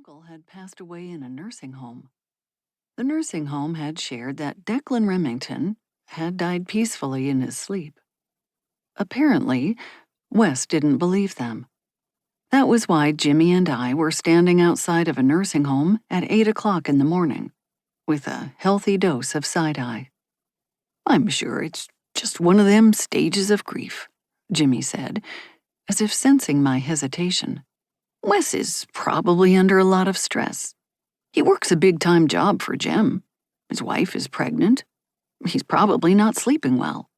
uncle had passed away in a nursing home. The nursing home had shared that Declan Remington had died peacefully in his sleep. Apparently, Wes didn't believe them. That was why Jimmy and I were standing outside of a nursing home at 8 o'clock in the morning, with a healthy dose of side-eye. "I'm sure it's just one of them stages of grief," Jimmy said, as if sensing my hesitation. "Wes is probably under a lot of stress. He works a big-time job for Gem. His wife is pregnant. He's probably not sleeping well.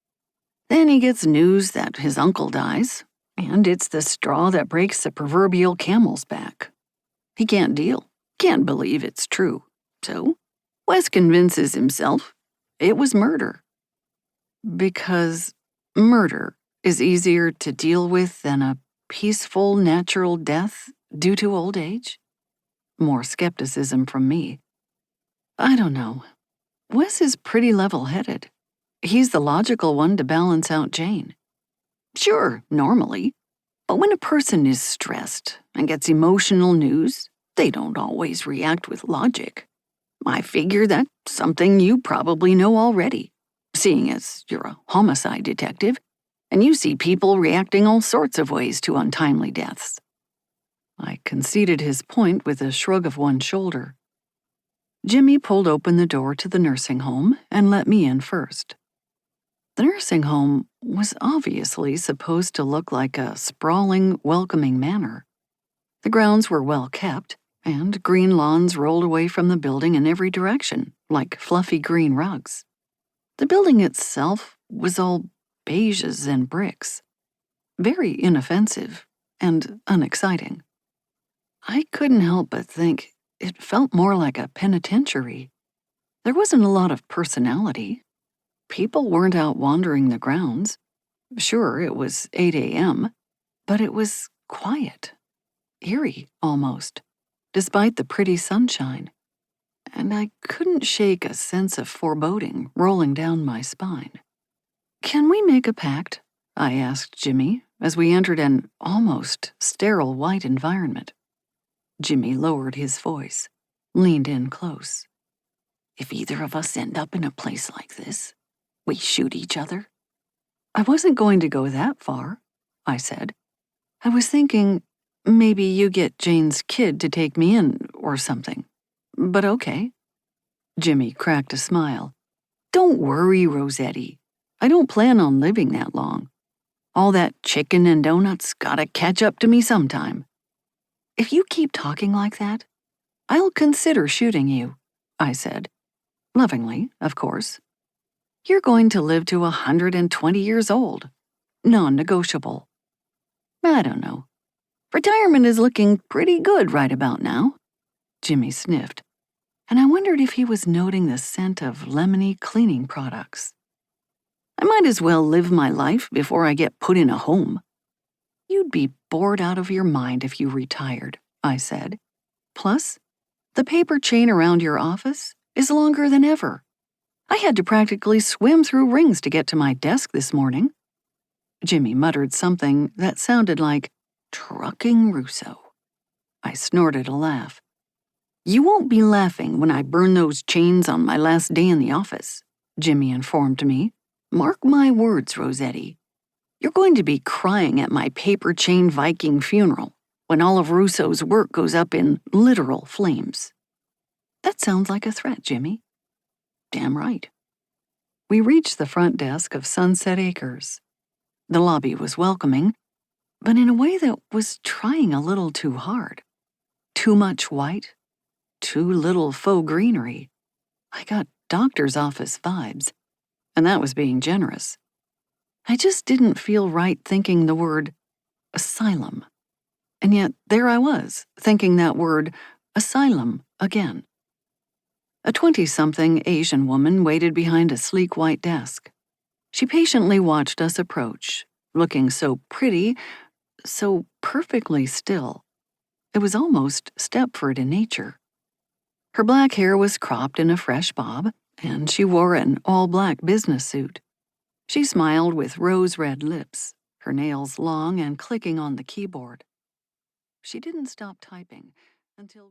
Then he gets news that his uncle dies, and it's the straw that breaks the proverbial camel's back. He can't deal, can't believe it's true. So, Wes convinces himself it was murder. Because murder is easier to deal with than a peaceful, natural death due to old age?" More skepticism from me. "I don't know. Wes is pretty level-headed. He's the logical one to balance out Jane. Sure, normally. But when a person is stressed and gets emotional news, they don't always react with logic. I figure that's something you probably know already, seeing as you're a homicide detective, and you see people reacting all sorts of ways to untimely deaths." I conceded his point with a shrug of one shoulder. Jimmy pulled open the door to the nursing home and let me in first. The nursing home was obviously supposed to look like a sprawling, welcoming manor. The grounds were well kept, and green lawns rolled away from the building in every direction, like fluffy green rugs. The building itself was all beiges and bricks, very inoffensive and unexciting. I couldn't help but think it felt more like a penitentiary. There wasn't a lot of personality. People weren't out wandering the grounds. Sure, it was 8 a.m., but it was quiet, eerie almost, despite the pretty sunshine. And I couldn't shake a sense of foreboding rolling down my spine. "Can we make a pact?" I asked Jimmy as we entered an almost sterile white environment. Jimmy lowered his voice, leaned in close. "If either of us end up in a place like this, we shoot each other?" "I wasn't going to go that far," I said. "I was thinking maybe you get Jane's kid to take me in or something. But okay." Jimmy cracked a smile. "Don't worry, Rosetti. I don't plan on living that long. All that chicken and donuts gotta catch up to me sometime. If you keep talking like that, I'll consider shooting you," I said. Lovingly, of course. "You're going to live to 120 years old. Non-negotiable." "I don't know. Retirement is looking pretty good right about now." Jimmy sniffed, and I wondered if he was noting the scent of lemony cleaning products. "I might as well live my life before I get put in a home." "You'd be bored out of your mind if you retired," I said. "Plus, the paper chain around your office is longer than ever. I had to practically swim through rings to get to my desk this morning." Jimmy muttered something that sounded like trucking Russo. I snorted a laugh. "You won't be laughing when I burn those chains on my last day in the office," Jimmy informed me. "Mark my words, Rosetti. You're going to be crying at my paper chain Viking funeral when all of Russo's work goes up in literal flames." "That sounds like a threat, Jimmy." "Damn right." We reached the front desk of Sunset Acres. The lobby was welcoming, but in a way that was trying a little too hard. Too much white, too little faux greenery. I got doctor's office vibes, and that was being generous. I just didn't feel right thinking the word asylum. And yet there I was, thinking that word asylum again. A 20-something Asian woman waited behind a sleek white desk. She patiently watched us approach, looking so pretty, so perfectly still. It was almost Stepford in nature. Her black hair was cropped in a fresh bob, and she wore an all-black business suit. She smiled with rose-red lips, her nails long and clicking on the keyboard. She didn't stop typing until